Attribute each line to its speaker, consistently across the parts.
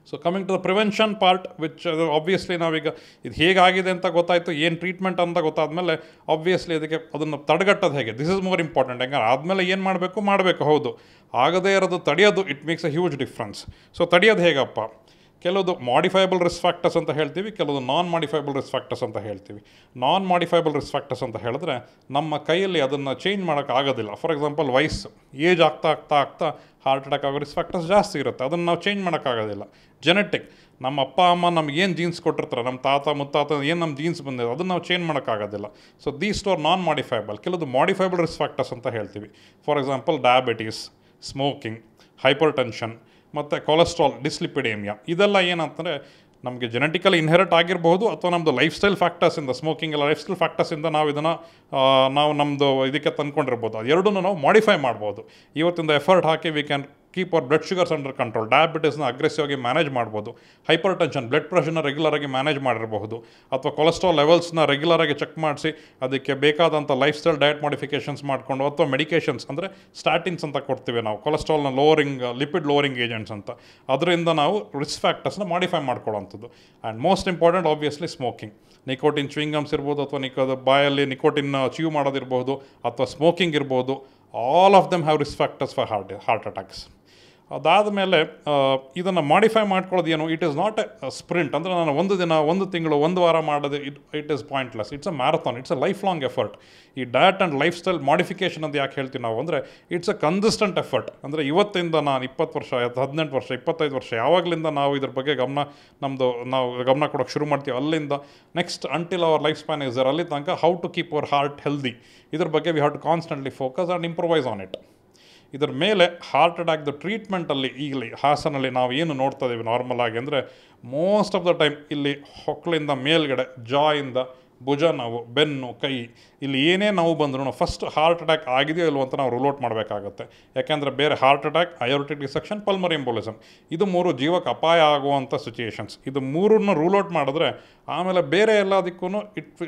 Speaker 1: So coming to the prevention part which obviously ನಾವೀಗ ಇದು ಹೇಗಾಗಿದೆ ಅಂತ ಗೊತ್ತಾಯಿತು, ಏನು ಟ್ರೀಟ್ಮೆಂಟ್ ಅಂತ ಗೊತ್ತಾದಮೇಲೆ ಆಬ್ವಿಯಸ್ಲಿ ಅದನ್ನು ತಡೆಗಟ್ಟೋದು ಹೇಗೆ, ದಿಸ್ ಇಸ್ ಮೋರ್ ಇಂಪಾರ್ಟೆಂಟ್. ಹೆಂಗಾರೆ ಆದಮೇಲೆ ಏನು ಮಾಡಬೇಕು ಹೌದು, ಆಗದೇ ಇರೋದು ತಡೆಯೋದು it makes a huge difference. So ತಡೆಯೋದು ಹೇಗಪ್ಪ, ಕೆಲವೊಂದು ಮಾಡಿಫೈಬಲ್ ರಿಸ್ಕ್ ಫ್ಯಾಕ್ಟರ್ಸ್ ಅಂತ ಹೇಳ್ತೀವಿ, ಕೆಲವೊಂದು ನಾನ್ ಮಾಡಿಫೈಬಲ್ ರಿಸ್ಕ್ ಫ್ಯಾಕ್ಟರ್ಸ್ ಅಂತ ಹೇಳ್ತೀವಿ. ನಾನ್ ಮಾಡಿಫೈಬಲ್ ರಿಸ್ಕ್ ಫ್ಯಾಕ್ಟರ್ಸ್ ಅಂತ ಹೇಳಿದ್ರೆ ನಮ್ಮ ಕೈಯಲ್ಲಿ ಅದನ್ನು ಚೇಂಜ್ ಮಾಡೋಕ್ಕಾಗೋದಿಲ್ಲ. ಫಾರ್ ಎಕ್ಸಾಂಪಲ್ ವಯಸ್ಸು, ಏಜ್ ಆಗ್ತಾ ಹಾರ್ಟ್ ಅಟ್ಯಾಕ್ ಆಗೋ ರಿಸ್ಕ್ ಫ್ಯಾಕ್ಟರ್ಸ್ ಜಾಸ್ತಿ ಇರುತ್ತೆ, ಅದನ್ನು ನಾವು ಚೇಂಜ್ ಮಾಡೋಕ್ಕಾಗೋದಿಲ್ಲ. ಜೆನೆಟಿಕ್, ನಮ್ಮ ಅಪ್ಪ ಅಮ್ಮ ನಮ್ಗೆ ಏನು ಜೀನ್ಸ್ ಕೊಟ್ಟಿರ್ತಾರೆ, ನಮ್ಮ ತಾತ ಮುತ್ತಾತ ಏನು ನಮ್ಮ ಜೀನ್ಸ್ ಬಂದಿದೆ ಅದನ್ನು ನಾವು ಚೇಂಜ್ ಮಾಡೋಕ್ಕಾಗೋದಿಲ್ಲ. So these two are non modifiable. ಕೆಲವೊಂದು ಮಾಡಿಫೈಬಲ್ ರಿಸ್ಕ್ ಫ್ಯಾಕ್ಟರ್ಸ್ ಅಂತ ಹೇಳ್ತೀವಿ. For example diabetes, smoking, hypertension ಮತ್ತು ಕೊಲೆಸ್ಟ್ರಾಲ್, ಡಿಸ್ಲಿಪಿಡೇಮಿಯಾ. ಇದೆಲ್ಲ ಏನಂತಂದರೆ ನಮಗೆ ಜೆನೆಟಿಕಲಿ ಇನ್ಹೆರಿಟ್ ಆಗಿರಬಹುದು ಅಥವಾ ನಮ್ಮದು ಲೈಫ್ ಸ್ಟೈಲ್ ಫ್ಯಾಕ್ಟರ್ಸಿಂದ, ಸ್ಮೋಕಿಂಗ್ ಎಲ್ಲ ಲೈಫ್ ಸ್ಟೈಲ್ ಫ್ಯಾಕ್ಟರ್ಸಿಂದ ನಾವು ಇದನ್ನು ನಮ್ಮದು ಇದಕ್ಕೆ ತಂದ್ಕೊಂಡಿರ್ಬೋದು. ಅದು ಎರಡೂ ನಾವು ಮಾಡಿಫೈ ಮಾಡ್ಬೋದು. ಇವತ್ತಿಂದ ಎಫರ್ಟ್ ಹಾಕಿ we can keep our blood sugars under control. ಡಯಾಬಿಟೀಸ್ನ ಅಗ್ರೆಸಿವ್ ಆಗಿ ಮ್ಯಾನೇಜ್ ಮಾಡ್ಬೋದು. ಹೈಪರ್ ಟೆನ್ಷನ್, ಬ್ಲಡ್ ಪ್ರೆಷರ್ನ ರೆಗ್ಯುಲರಾಗಿ ಮ್ಯಾನೇಜ್ ಮಾಡಿರಬಹುದು. ಅಥವಾ ಕೊಲೆಸ್ಟ್ರಾಲ್ ಲೆವೆಲ್ಸ್ನ ರೆಗ್ಯುಲರಾಗಿ ಚೆಕ್ ಮಾಡಿಸಿ ಅದಕ್ಕೆ ಬೇಕಾದಂಥ ಲೈಫ್ ಸ್ಟೈಲ್ ಡಯಟ್ ಮಾಡಿಫಿಕೇಷನ್ಸ್ ಮಾಡಿಕೊಂಡು, ಅಥವಾ ಮೆಡಿಕೇಷನ್ಸ್ ಅಂದರೆ ಸ್ಟಾಟಿನ್ಸ್ ಅಂತ ಕೊಡ್ತೀವಿ ನಾವು, ಕೊಲೆಸ್ಟ್ರಾಲ್ನ ಲೋವರಿಂಗ್, ಲಿಪಿಡ್ ಲೋವರಿಂಗ್ ಏಜೆಂಟ್ಸ್ ಅಂತ, ಅದರಿಂದ ನಾವು ರಿಸ್ಕ್ ಫ್ಯಾಕ್ಟರ್ಸ್ನ ಮಾಡಿಫೈ ಮಾಡ್ಕೊಳ್ಳೋವಂಥದ್ದು. And most important obviously smoking. Nicotine chewing gums ಇರ್ಬೋದು, ಅಥವಾ ಬಾಯಲ್ಲಿ ನಿಕೋಟಿನ್ ಚೀವ್ ಮಾಡೋದಿರ್ಬೋದು, ಅಥವಾ ಸ್ಮೋಕಿಂಗ್ ಇರ್ಬೋದು. All of them have risk factors for heart attacks. ಅದಾದಮೇಲೆ ಇದನ್ನು ಮಾಡಿಫೈ ಮಾಡ್ಕೊಳ್ಳೋದು ಏನು, it is not a sprint. ಅಂದರೆ ನಾನು ಒಂದು ದಿನ, ಒಂದು ತಿಂಗಳು, ಒಂದು ವಾರ ಮಾಡೋದು it is pointless. It's a marathon, it's a life long effort. ಈ diet and life style modification ಅಂತ ಯಾಕೆ ಹೇಳ್ತೀವಿ ನಾವು ಅಂದರೆ ಇಟ್ಸ್ ಅ ಕನ್ಸಿಸ್ಟೆಂಟ್ ಎಫರ್ಟ್. ಅಂದರೆ ಇವತ್ತಿಂದ ನಾನು 20 ವರ್ಷ, 18 ವರ್ಷ, 25 ವರ್ಷ ಯಾವಾಗಲಿಂದ ನಾವು ಇದ್ರ ಬಗ್ಗೆ ನಾವು ಗಮನ ಕೊಡೋಕ್ಕೆ ಶುರು ಮಾಡ್ತೀವಿ, ಅಲ್ಲಿಂದ next until our life span is there, ಅಲ್ಲಿ ತನಕ how to keep our heart healthy, ಇದ್ರ ಬಗ್ಗೆ we have to constantly focus and improvise on it. ಇದರ ಮೇಲೆ ಹಾರ್ಟ್ ಅಟ್ಯಾಕ್ದು ಟ್ರೀಟ್ಮೆಂಟಲ್ಲಿ ಈಗಲೇ ಹಾಸನಲ್ಲಿ ನಾವು ಏನು ನೋಡ್ತಾ ಇದ್ದೀವಿ ನಾರ್ಮಲ್ ಆಗಿ ಅಂದರೆ ಮೋಸ್ಟ್ ಆಫ್ ದ ಟೈಮ್ ಇಲ್ಲಿ ಹೊಕ್ಕಳಿಂದ ಮೇಲ್ಗಡೆ, ಜಾಯಿಂದ ಭುಜ ನೋವು, ಬೆನ್ನು, ಕೈ, ಇಲ್ಲಿ ಏನೇ ನೋವು ಬಂದ್ರೂ ಫಸ್ಟ್ ಹಾರ್ಟ್ ಅಟ್ಯಾಕ್ ಆಗಿದೆಯೋ ಇಲ್ವೋ ಅಂತ ನಾವು ರೂಲ್ ಔಟ್ ಮಾಡಬೇಕಾಗತ್ತೆ. ಯಾಕೆಂದರೆ ಬೇರೆ heart attack, aortic dissection, pulmonary embolism, ಇದು 3 ಜೀವಕ್ಕೆ ಅಪಾಯ ಆಗುವಂಥ ಸಿಚುಯೇಷನ್ಸ್. ಇದು 3ನ್ನು ರೂಲ್ ಔಟ್ ಮಾಡಿದ್ರೆ ಆಮೇಲೆ ಬೇರೆ ಎಲ್ಲದಕ್ಕೂ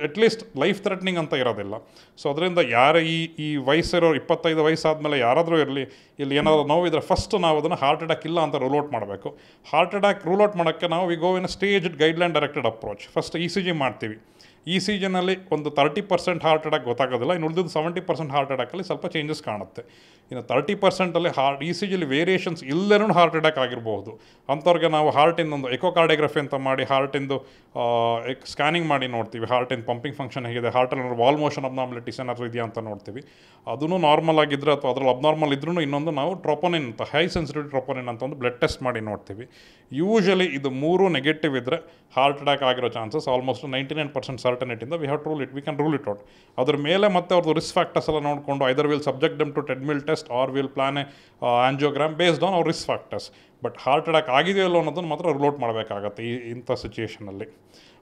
Speaker 1: ಅಟ್ಲೀಸ್ಟ್ ಲೈಫ್ ಥ್ರೆಟ್ನಿಂಗ್ ಅಂತ ಇರೋದಿಲ್ಲ. ಸೊ ಅದರಿಂದ ಯಾರೇ ಈ ವಯಸ್ಸಿರೋ 25 ವಯಸ್ಸಾದಮೇಲೆ ಯಾರಾದರೂ ಇರಲಿ, ಇಲ್ಲಿ ಏನಾದರೂ ನೋವಿದ್ರೆ ಫಸ್ಟ್ ನಾವು ಅದನ್ನು ಹಾರ್ಟ್ ಅಟ್ಯಾಕ್ ಇಲ್ಲ ಅಂತ ರೂಲ್ ಔಟ್ ಮಾಡಬೇಕು. ಹಾರ್ಟ್ ಅಟ್ಯಾಕ್ ರೂಲ್ ಔಟ್ ಮಾಡೋಕ್ಕೆ ನಾವು we go in staged guideline directed approach. First ECG ಮಾಡ್ತೀವಿ. ECGನಲ್ಲಿ ಒಂದು 30% ಹಾರ್ಟ್ ಅಟ್ಯಾಕ್ ಗೊತ್ತಾಗೋದಿಲ್ಲ, ಇನ್ನು ಉಳಿದಿದ್ದು 70% ಹಾರ್ಟ್ ಅಟ್ಯಾಕಲ್ಲಿ ಸ್ವಲ್ಪ ಚೇಂಜಸ್ ಕಾಣುತ್ತೆ. ಇನ್ನು 30%ಅಲ್ಲಿ ECGಲಿ ವೇರಿಯೇಷನ್ಸ್ ಇಲ್ಲದೇನೂ ಹಾರ್ಟ್ ಅಟ್ಯಾಕ್ ಆಗಿರಬಹುದು. ಅಂಥವ್ರಿಗೆ ನಾವು ಹಾರ್ಟಿಂದೊಂದು ಎಕೋಕಾರ್ಡಿಯೋಗ್ರಫಿ ಅಂತ ಮಾಡಿ ಹಾರ್ಟಿಂದು ಸ್ಕ್ಯಾನಿಂಗ್ ಮಾಡಿ ನೋಡ್ತೀವಿ, ಹಾರ್ಟಿನ ಪಂಪಿಂಗ್ ಫಂಕ್ಷನ್ ಹೇಗಿದೆ, ಹಾರ್ಟಲ್ಲಿ ವಾಲ್ ಮೋಷನ್ ಅಬ್ನಾರ್ಮಲಿಟೀಸ್ ಏನಾದರೂ ಇದೆಯಾ ಅಂತ ನೋಡ್ತೀವಿ. ಅದೂ ನಾರ್ಮಲ್ ಆಗಿದ್ದರೆ ಅಥವಾ ಅದರಲ್ಲಿ ಅಬ್ನಾರ್ಮಲ್ ಇದ್ರೂ ಇನ್ನೊಂದು ನಾವು ಟ್ರೋಪೋನಿನ್ ಅಂತ, ಹೈ ಸೆನ್ಸಿಟಿವಿಟಿ ಟ್ರೋಪೋನಿನ್ ಅಂತ ಒಂದು ಬ್ಲಡ್ ಟೆಸ್ಟ್ ಮಾಡಿ ನೋಡ್ತೀವಿ. ಯೂಶಲಿ ಇದು 3 ನೆಗೆಟಿವ್ ಇದ್ದರೆ ಹಾರ್ಟ್ ಅಟ್ಯಾಕ್ ಆಗಿರೋ ಚಾನ್ಸಸ್ ಆಲ್ಮೋಸ್ಟ್ 99% ಸರ್ಟನಿಟಿಂದ we can rule it out. ಅದ್ರ ಮೇಲೆ ಮತ್ತೆ ಅವ್ರದ್ದು ರಿಸ್ಕ್ ಫ್ಯಾಕ್ಟರ್ಸ್ ಎಲ್ಲ ನೋಡಿಕೊಂಡು either will subject them to treadmill test or will plan a angiogram based on ಅವ್ರ risk factors. But heart attack ಆಗಿದೆಯೋ ಇಲ್ಲೋ ಅನ್ನೋದನ್ನು ಮಾತ್ರ ರೂಲ್ ಔಟ್ ಮಾಡಬೇಕಾಗತ್ತೆ ಇಂಥ ಸಿಚುಯೇಷನಲ್ಲಿ.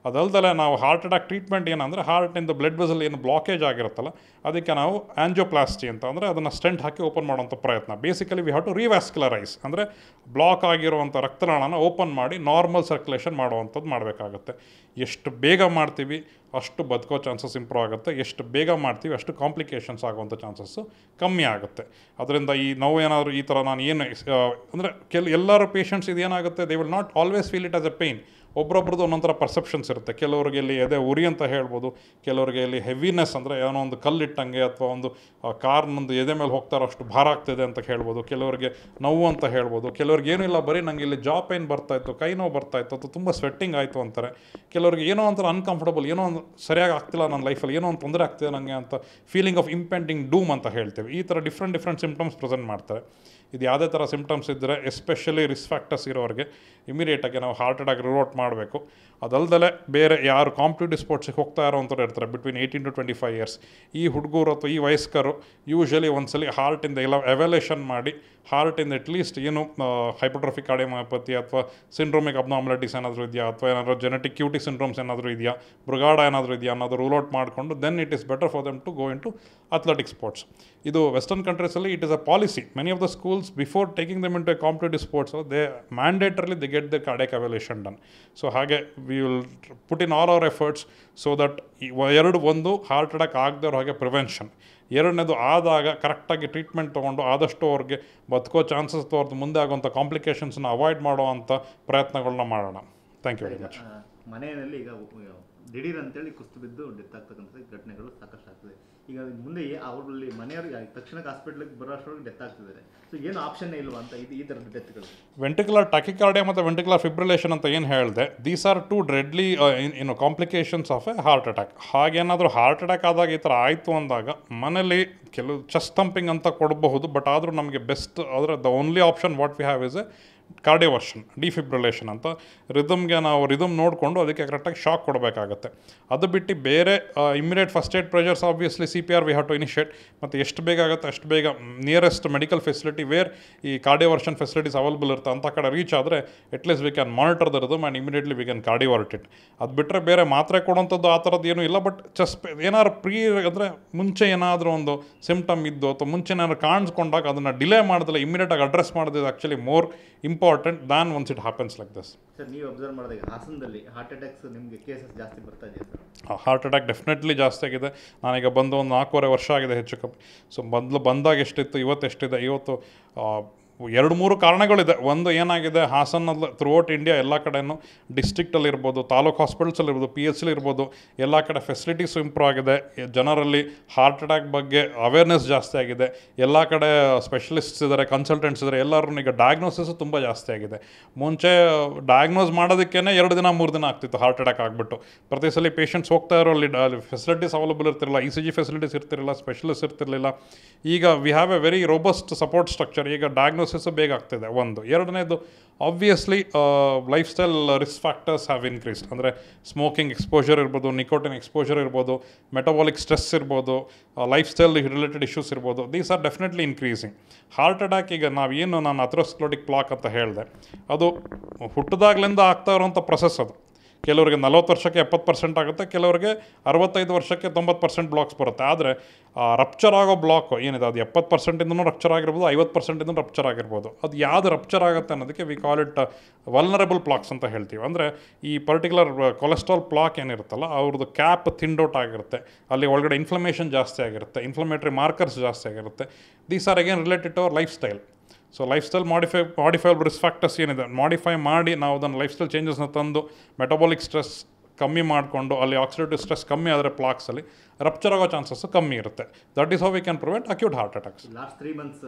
Speaker 1: ಅದಲ್ದಲೆ ನಾವು ಹಾರ್ಟ್ ಅಟ್ಯಾಕ್ ಟ್ರೀಟ್ಮೆಂಟ್ ಏನಂದರೆ ಹಾರ್ಟಿಂದ ಬ್ಲಡ್ ವೆಸಲ್ ಏನು ಬ್ಲಾಕೇಜ್ ಆಗಿರುತ್ತಲ್ಲ ಅದಕ್ಕೆ ನಾವು ಆಂಜಿಯೋಪ್ಲಾಸ್ಟಿ ಅಂತ, ಅಂದರೆ ಅದನ್ನು ಸ್ಟೆಂಟ್ ಹಾಕಿ ಓಪನ್ ಮಾಡೋಂಥ ಪ್ರಯತ್ನ. ಬೇಸಿಕಲಿ ವಿ ಹ್ಯಾವ್ ಟು ರಿವ್ಯಾಸ್ಕ್ಯುಲರೈಸ್, ಅಂದರೆ ಬ್ಲಾಕ್ ಆಗಿರುವಂಥ ರಕ್ತನಾಳನ ಓಪನ್ ಮಾಡಿ ನಾರ್ಮಲ್ ಸರ್ಕ್ಯುಲೇಷನ್ ಮಾಡುವಂಥದ್ದು ಮಾಡಬೇಕಾಗತ್ತೆ. ಎಷ್ಟು ಬೇಗ ಮಾಡ್ತೀವಿ ಅಷ್ಟು ಬದುಕೋ ಚಾನ್ಸಸ್ ಇಂಪ್ರೂವ್ ಆಗುತ್ತೆ, ಎಷ್ಟು ಬೇಗ ಮಾಡ್ತೀವಿ ಅಷ್ಟು ಕಾಂಪ್ಲಿಕೇಶನ್ಸ್ ಆಗುವಂಥ ಚಾನ್ಸಸ್ಸು ಕಮ್ಮಿ ಆಗುತ್ತೆ. ಅದರಿಂದ ಈ ನೋವು ಏನಾದರೂ ಈ ಥರ ನಾನು ಏನು ಅಂದರೆ ಎಲ್ಲರೂ ಪೇಷಂಟ್ಸ್ ಇದೇನಾಗುತ್ತೆ, they will not always feel it as a pain. ಒಬ್ಬೊಬ್ರದ್ದು ಒಂದೊಂಥರ ಪರ್ಸೆಪ್ಷನ್ಸ್ ಇರುತ್ತೆ. ಕೆಲವರಿಗೆ ಇಲ್ಲಿ ಎದೆ ಉರಿ ಅಂತ ಹೇಳ್ಬೋದು, ಕೆಲವರಿಗೆ ಇಲ್ಲಿ ಹೆವಿನೆಸ್ ಅಂದರೆ ಏನೋ ಒಂದು ಕಲ್ಲಿಟ್ಟಂಗೆ ಅಥವಾ ಒಂದು ಕಾರ್ನೊಂದು ಎದೆ ಮೇಲೆ ಹೋಗ್ತಾರೋ ಅಷ್ಟು ಭಾರ ಆಗ್ತಿದೆ ಅಂತ ಹೇಳ್ಬೋದು. ಕೆಲವರಿಗೆ ನೋವು ಅಂತ ಹೇಳ್ಬೋದು. ಕೆಲವ್ರಿಗೆ ಏನೂ ಇಲ್ಲ, ಬರೀ ನನಗೆ ಇಲ್ಲಿ ಜಾ ಪೇನ್ ಬರ್ತಾಯಿತ್ತು, ಕೈ ನೋವು ಬರ್ತಾಯಿತ್ತು, ಅಥವಾ ತುಂಬ ಸ್ವೆಟ್ಟಿಂಗ್ ಆಯಿತು ಅಂತಾರೆ. ಕೆಲವ್ರಿಗೆ ಏನೋ ಒಂಥರ ಅನ್ಕಂಫರ್ಟಬಲ್, ಏನೋ ಒಂದು ಸರಿಯಾಗಿ ಆಗ್ತಿಲ್ಲ ನನ್ನ ಲೈಫಲ್ಲಿ, ಏನೋ ಒಂದು ತೊಂದರೆ ಆಗ್ತಿದೆ ನನಗೆ ಅಂತ ಫೀಲಿಂಗ್ ಆಫ್ ಇಂಪೆಂಡಿಂಗ್ ಡೂಮ್ ಅಂತ ಹೇಳ್ತೀವಿ. ಈ ಥರ ಡಿಫ್ರೆಂಟ್ ಸಿಂಪ್ಟಮ್ಸ್ ಪ್ರೆಸೆಂಟ್ ಮಾಡ್ತಾರೆ. ಇದು ಯಾವುದೇ ಥರ ಸಿಂಪ್ಟಮ್ಸ್ ಇದ್ದರೆ ಎಸ್ಪೆಷಲಿ ರಿಸ್ಕ್ ಫ್ಯಾಕ್ಟರ್ಸ್ ಇರೋರಿಗೆ ಇಮಿಡಿಯೇಟಾಗಿ ನಾವು ಹಾರ್ಟ್ ಅಟ್ಯಾಕ್ ರೂಲ್ ಔಟ್ ಮಾಡಬೇಕು. ಅದಲ್ದಲೆ ಬೇರೆ ಯಾರು ಕಾಂಪಿಟೇಟಿವ್ ಸ್ಪೋರ್ಟ್ಸಿಗೆ ಹೋಗ್ತಾ ಇರೋವಂಥವ್ರು ಇರ್ತಾರೆ ಬಿಟ್ವೀನ್ 18 to 25 years, ಈ ಹುಡುಗರು ಅಥವಾ ಈ ವಯಸ್ಕರು ಯೂಶಲಿ ಒಂದ್ಸಲಿ ಹಾರ್ಟಿಂದ ಎಲ್ಲ ಎವ್ಯಾಲ್ಯೂಷನ್ ಮಾಡಿ ಹಾರ್ಟಿಂದ ಅಟ್ಲೀಸ್ಟ್ ಏನು ಹೈಪರ್ಟ್ರೋಫಿಕ್ ಕಾರ್ಡಿಯೋಮಯೋಪತಿ ಅಥವಾ ಸಿಂಡ್ರೋಮಿಕ್ ಅಬ್ನಾರ್ಮಲಿಟೀಸ್ ಏನಾದರೂ ಇದೆಯಾ, ಅಥವಾ ಏನಾದರೂ ಜೆನೆಟಿಕ್ ಕ್ಯೂಟಿ ಸಿಂಡ್ರೋಮ್ಸ್ ಏನಾದರೂ ಇದೆಯಾ, ಬೃಗಾಡ ಏನಾದರೂ ಇದೆಯಾ ಅನ್ನೋದು ರೂಲ್ ಔಟ್ ಮಾಡಿಕೊಂಡು then it is better for them to go into athletic sports. ಇದು ವೆಸ್ಟರ್ನ್ ಕಂಟ್ರೀಸಲ್ಲಿ it is a policy. Many of the schools before taking them into a competitive sports they mandatorily they get the cardiac evaluation done. So ಹಾಗೆ we will put in all our efforts so that ಒಂದು heart attack ಆಗದವ್ರ ಹಾಗೆ prevention. ಎರಡನೇದು ಆದಾಗ ಕರೆಕ್ಟಾಗಿ treatment ತೊಗೊಂಡು ಆದಷ್ಟು ಅವ್ರಿಗೆ ಬದುಕೋ ಚಾನ್ಸಸ್ ತೋರ್ದು ಮುಂದೆ ಆಗುವಂಥ ಕಾಂಪ್ಲಿಕೇಶನ್ಸ್ನ ಅವಾಯ್ಡ್ ಮಾಡುವಂಥ ಪ್ರಯತ್ನಗಳನ್ನ ಮಾಡೋಣ. Thank you very much.
Speaker 2: ಮನೆಯಲ್ಲಿ ಈಗ ದಿಢೀರ್ ಅಂತೇಳಿ ಕುಸ್ತು ಬಿದ್ದು ಡೆತ್ ಆಗ್ತಕ್ಕಂಥ ಘಟನೆಗಳು ಸಾಕಷ್ಟು ಆಗ್ತದೆ. ಈಗ ಮುಂದೆ ಅವರಲ್ಲಿ ಮನೆಯವ್ರಿಗೆ ತಕ್ಷಣಕ್ಕೆ ಹಾಸ್ಪಿಟ್ಲಿಗೆ ಬರೋಷ್ಟೊಳಗೆ ಡೆತ್ ಆಗ್ತಿದ್ದಾರೆ. ಸೊ ಏನು ಆಪ್ಷನ್ ಇಲ್ವಾ ಅಂತ ಈ ಥರದ ಡೆತ್ಗಳು?
Speaker 1: ವೆಂಟಿಕ್ಯುಲರ್ ಟಕಿಕಾರ್ಡಿಯಾ ಮತ್ತು ವೆಂಟಿಕ್ಯುಲರ್ ಫಿಬ್ರಿಲೇಷನ್ ಅಂತ ಏನು ಹೇಳಿದೆ, these are two deadly complications of a heart attack. ಹಾಗೇನಾದರೂ ಹಾರ್ಟ್ ಅಟ್ಯಾಕ್ ಆದಾಗ ಈ ಥರ ಆಯಿತು ಅಂದಾಗ ಮನೇಲಿ ಕೆಲವು ಚೆಸ್ಟ್ ಥಂಪಿಂಗ್ ಅಂತ ಕೊಡಬಹುದು, ಬಟ್ ಆದರೂ ನಮಗೆ ಬೆಸ್ಟ್ ಆದರೆ the only option what we have is a cardioversion, defibrillation ಅಂತ. ರಿದಮ್ಗೆ ನಾವು ರಿದಮ್ ನೋಡಿಕೊಂಡು ಅದಕ್ಕೆ ಕರೆಕ್ಟಾಗಿ ಶಾಕ್ ಕೊಡಬೇಕಾಗತ್ತೆ. ಅದು ಬಿಟ್ಟು ಬೇರೆ immediate first aid pressures obviously CPR we have to initiate. ಮತ್ತು ಎಷ್ಟು ಬೇಗ ಆಗುತ್ತೆ ಅಷ್ಟು ಬೇಗ ನಿಯರೆಸ್ಟ್ ಮೆಡಿಕಲ್ ಫೆಸಿಲಿಟಿ ವೇರ್ ಈ ಕಾರ್ಡಿಯೋವರ್ಷನ್ ಫೆಸಿಲಿಟೀಸ್ ಅವೈಲಬಲ್ ಇರುತ್ತೆ ಅಂಥ ಕಡೆ ರೀಚ್ ಆದರೆ at least we can monitor the rhythm and immediately we can cardiovert it. ಅದು ಬಿಟ್ಟರೆ ಬೇರೆ ಮಾತ್ರೆ ಕೊಡುವಂಥದ್ದು ಆ ಥರದ್ದು ಏನೂ ಇಲ್ಲ. ಬಟ್ ಏನಾದ್ರು ಅಂದರೆ ಮುಂಚೆ ಏನಾದರೂ ಒಂದು ಸಿಮ್ಟಮ್ ಇದ್ದು ಅಥವಾ ಮುಂಚೆ ಏನಾದ್ರು ಕಾಣಿಸ್ಕೊಂಡಾಗ ಅದನ್ನು ಡಿಲೇ ಮಾಡಿದ್ರೆ ಇಮಿಡಿಯೇಟಾಗಿ ಅಡ್ರೆಸ್ ಮಾಡೋದು actually more important than once it happens like this.
Speaker 2: Sir, ನೀವು ಅಬ್ಸರ್ವ್ ಮಾಡಿದಾಗ ಹಾಸನದಲ್ಲಿ ಹಾರ್ಟ್ ಅಟ್ಯಾಕ್ಸ್ ನಿಮಗೆ ಕೇಸಸ್ ಜಾಸ್ತಿ ಬರ್ತಾ ಇದೆ ಸರ್?
Speaker 1: ಹಾರ್ಟ್ ಅಟ್ಯಾಕ್ ಡೆಫಿನೆಟ್ಲಿ ಜಾಸ್ತಿ ಆಗಿದೆ. ನಾನೀಗ ಬಂದು ಒಂದು 4.5 ವರ್ಷ ಆಗಿದೆ ಹೆಚ್ಚು ಕಮ್ಮಿ. ಸೊ ಬಂದಾಗ ಎಷ್ಟಿತ್ತು, ಇವತ್ತು ಎಷ್ಟಿದೆ? ಇವತ್ತು 2-3 ಕಾರಣಗಳಿದೆ. ಒಂದು ಏನಾಗಿದೆ, ಹಾಸನಲ್ಲಿ ಥ್ರೂಔಟ್ ಇಂಡಿಯಾ ಎಲ್ಲ ಕಡೆಯೂ ಡಿಸ್ಟ್ರಿಕ್ಟಲ್ಲಿ ಇರ್ಬೋದು, ತಾಲೂಕು ಹಾಸ್ಪಿಟಲ್ಸಲ್ಲಿ ಇರ್ಬೋದು, PHC ಇರ್ಬೋದು, ಎಲ್ಲ ಕಡೆ ಫೆಸಿಲಿಟೀಸ್ ಇಂಪ್ರೂವ್ ಆಗಿದೆ. ಜನರಲ್ಲಿ ಹಾರ್ಟ್ ಅಟ್ಯಾಕ್ ಬಗ್ಗೆ ಅವೇರ್ನೆಸ್ ಜಾಸ್ತಿ ಆಗಿದೆ. ಎಲ್ಲ ಕಡೆ ಸ್ಪೆಷಲಿಸ್ಟ್ಸ್ ಇದ್ದಾರೆ, ಕನ್ಸಲ್ಟೆಂಟ್ಸ್ ಇದ್ದಾರೆ. ಎಲ್ಲರೂ ಈಗ ಡಯಾಗ್ನೋಸಿಸು ತುಂಬ ಜಾಸ್ತಿ ಆಗಿದೆ. ಮುಂಚೆ ಡಯಾಗ್ನೋಸ್ ಮಾಡೋದಕ್ಕೇ 2 ದಿನ 3 ದಿನ ಆಗ್ತಿತ್ತು ಹಾರ್ಟ್ ಅಟ್ಯಾಕ್ ಆಗಿಬಿಟ್ಟು. ಪ್ರತಿ ಸಲ ಪೇಷಂಟ್ಸ್ ಹೋಗ್ತಾ ಇರೋ ಅಲ್ಲಿ ಫೆಸಿಲಿಟೀಸ್ ಅವೈಲಬಲ್ ಇರ್ತಿರಲಿಲ್ಲ, ECG ಫೆಸಿಲಿಟೀಸ್ ಇರ್ತಿರಲಿಲ್ಲ, ಸ್ಪೆಷಲಿಸ್ಟ್ ಇರ್ತಿರಲಿಲ್ಲ. ಈಗ we have A very robust support structure. ಈಗ ಡಯಾಗ್ನೋಸಿಸು ಬೇಗ ಆಗ್ತಿದೆ. ಒಂದು. ಎರಡನೇದು obviously life style risk factors have increased. ಅಂದರೆ ಸ್ಮೋಕಿಂಗ್ ಎಕ್ಸ್ಪೋಜರ್ ಇರ್ಬೋದು, ನಿಕೋಟಿನ್ ಎಕ್ಸ್ಪೋಜರ್ ಇರ್ಬೋದು, ಮೆಟಬಾಲಿಕ್ ಸ್ಟ್ರೆಸ್ ಇರ್ಬೋದು, ಲೈಫ್ ಸ್ಟೈಲ್ ರಿಲೇಟೆಡ್ ಇಶ್ಯೂಸ್ ಇರ್ಬೋದು. These are definitely increasing. Heart attack ಈಗ ನಾನು ಅಥೆರೋಸ್ಕ್ಲೆರೋಟಿಕ್ ಪ್ಲಾಕ್ ಅಂತ ಹೇಳಿದೆ, ಅದು ಹುಟ್ಟಿದಾಗ್ಲಿಂದ ಆಗ್ತಾ ಇರೋವಂಥ ಪ್ರೊಸೆಸ್. ಅದು ಕೆಲವರಿಗೆ 40 ವರ್ಷಕ್ಕೆ 70% ಆಗುತ್ತೆ, ಕೆಲವರಿಗೆ 65 ವರ್ಷಕ್ಕೆ 90% ಬ್ಲಾಕ್ಸ್ ಬರುತ್ತೆ. ಆದರೆ ರಪ್ಚರ್ ಆಗೋ ಬ್ಲಾಕ್ ಏನಿದೆ ಅದು 70%ಇಂದನೂ ರಪ್ಚರ್ ಆಗಿರ್ಬೋದು, 50%ಇಂದನೂ ರಪ್ಚರ್ ಆಗಿರ್ಬೋದು. ಅದು ಯಾವುದು ರಪ್ಚರ್ ಆಗುತ್ತೆ ಅನ್ನೋದಕ್ಕೆ ವಿ ಕಾಲ್ ಇಟ್ ವಲ್ನರಬಲ್ ಪ್ಲಾಕ್ಸ್ ಅಂತ ಹೇಳ್ತೀವಿ. ಅಂದರೆ ಈ ಪರ್ಟಿಕ್ಯುಲರ್ ಕೊಲೆಸ್ಟ್ರಾಲ್ ಪ್ಲಾಕ್ ಏನಿರುತ್ತಲ್ಲ, ಅವ್ರದ್ದು ಕ್ಯಾಪ್ ಥಿಂಡೌಟ್ ಆಗಿರುತ್ತೆ, ಅಲ್ಲಿ ಒಳಗಡೆ ಇನ್ಫ್ಲಮೇಷನ್ ಜಾಸ್ತಿ ಆಗಿರುತ್ತೆ, ಇನ್ಫ್ಲಮೇಟ್ರಿ ಮಾರ್ಕರ್ಸ್ ಜಾಸ್ತಿ ಆಗಿರುತ್ತೆ. These are again related to our lifestyle. So lifestyle modifiable risk factors ಏನಿದೆ, ಮಾಡಿಫೈ ಮಾಡಿ ನಾವು ಅದನ್ನು ಲೈಫ್ ಸ್ಟೈಲ್ ಚೇಂಜಸ್ನ ತಂದು ಮೆಟಬಾಲಿಕ್ ಸ್ಟ್ರೆಸ್ ಕಮ್ಮಿ ಮಾಡಿಕೊಂಡು ಅಲ್ಲಿ ಆಕ್ಸಿಡೇಟಿವ್ ಸ್ಟ್ರೆಸ್ ಕಮ್ಮಿ ಆದರೆ ಪ್ಲಾಕ್ಸಲ್ಲಿ ರಪ್ಚರ್ ಆಗೋ ಚಾನ್ಸಸ್ಸು ಕಮ್ಮಿ ಇರುತ್ತೆ. That is how we can prevent acute heart attacks.
Speaker 2: Last 3 months